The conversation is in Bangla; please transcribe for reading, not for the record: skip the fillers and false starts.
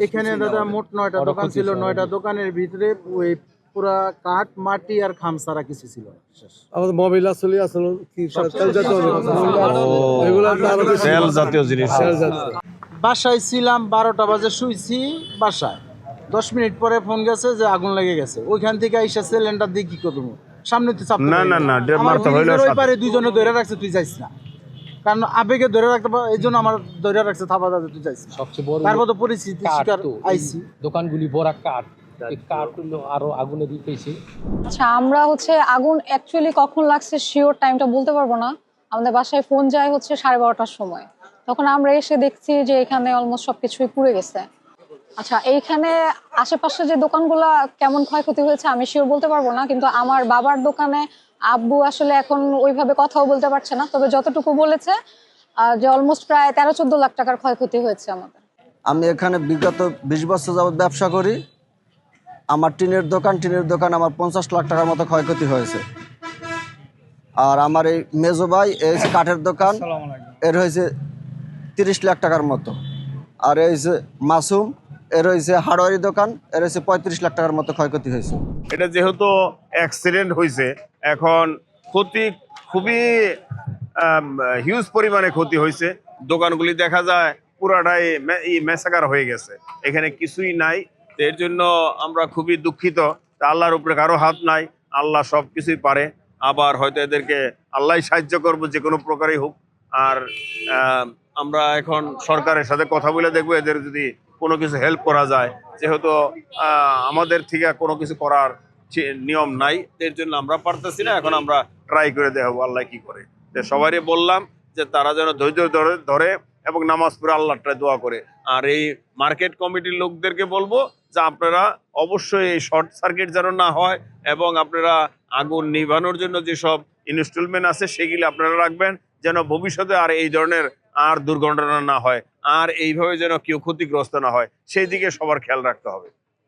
এখানে দাদা মোট 9টা দোকান ছিল। 9টা দোকানের ভিতরে ওই পুরা কাঠ, মাটি আর খাম ছাড়া কিছু ছিল না। শেষ। আমাদের মহিলা চলে আসলো কি তেল জাতীয় এগুলো আরো বেশি তেল জাতীয় জিনিস। তেল জাতীয়। বাসায় ছিলাম 12টা বাজে শুইছি বাসায়। 10 মিনিট পরে ফোন গেছে যে আগুন লেগে গেছে। ওইখান থেকে আইসা সিলিন্ডার দিয়ে কি করবো? সামনে তো চাপতে না, পারি না, না, ড্রেপ আমার মারতে হইলো নিজের ওই সাথে। পারে দুইজনে ধরে রাখছে, তুই যাইস না। কারণ আবেগে ধরে রাখতে পারে, এই জন্য আমার ধরে রাখছে, থাপা দাদা তুই যাইস না। সবচেয়ে বড় তারপর তো পরিস্থিতি কাঠ শিকার তো, আইছি। দোকানগুলি বড় কাঠ, এই কাঠগুলো আরো আগুনে দিতেছে। আচ্ছা, আমরা আগুন অ্যাকচুয়ালি কখন লাগছে শিওর টাইমটা বলতে পারবো না। আমাদের বাসায় ফোন যায় 12:30টার সময়। তখন আমরা এসে দেখছি যে এখানে অলমোস্ট সবকিছুই পুড়ে গেছে। আচ্ছা, এইখানে আশেপাশে যে দোকানগুলো কেমন ক্ষয়ক্ষতি হয়েছে আমি শিওর বলতে পারবো না, কিন্তু আমার বাবার দোকানে আব্বু আসলে এখন ওইভাবে কথাও বলতে পারছে না। তবে যতটুকু বলেছে যে অলমোস্ট প্রায় 13-14 লাখ টাকার ক্ষয়ক্ষতি হয়েছে আমাদের। আমি এখানে বিগত 20 বছর যাবত ব্যবসা করি। আমার টিনের দোকান আমার 50 লাখ টাকার মতো ক্ষয়ক্ষতি হয়েছে। আর আমার এই মেজো ভাই হয়েছে কাঠের দোকান, এর হয়েছে 30 লাখ টাকার মতো। আর এই হয়েছে মাসুম, এর হয়েছে হার্ডওয়ারি দোকান, এর হয়েছে 35 লাখ টাকার মতো ক্ষয়ক্ষতি হয়েছে। এটা যেহেতু অ্যাক্সিডেন্ট হয়েছে, এখন ক্ষতি খুবই হিউজ পরিমাণে ক্ষতি হয়েছে। দোকানগুলি দেখা যায় পুরাটাই মেসাকার হয়ে গেছে, এখানে কিছুই নাই। এর জন্য আমরা খুবই দুঃখিত। আল্লাহর উপরে কারো হাত নাই, আল্লাহ সব কিছুই পারে। আবার হয়তো এদেরকে আল্লাহ সাহায্য করবো যে কোনো প্রকারই হোক। আর আমরা এখন সরকারের সাথে কথা বলে দেখবো এদের যদি কোনো কিছু হেল্প করা যায়। যেহেতু আমাদের থেকে কোনো কিছু করার নিয়ম নাই, এর জন্য আমরা পারতেছি না। এখন আমরা ট্রাই করে দেখাবো আল্লাহ কি করে। সবারই বললাম যে তারা যেন ধৈর্য ধরে এবং নামাজ পড়ে আল্লাহটায় দোয়া করে। আর এই মার্কেট কমিটির লোকদেরকে বলবো যে আপনারা অবশ্যই এই শর্ট সার্কিট যেন না হয়, এবং আপনারা আগুন নিভানোর জন্য যেসব ইনস্টলমেন্ট আছে সেগুলি আপনারা রাখবেন, যেন ভবিষ্যতে আর এই ধরনের আর দুর্ঘটনা না হয়, আর এইভাবে যেন কেউ ক্ষতিগ্রস্ত না হয়, সেই দিকে সবার খেয়াল রাখতে হবে।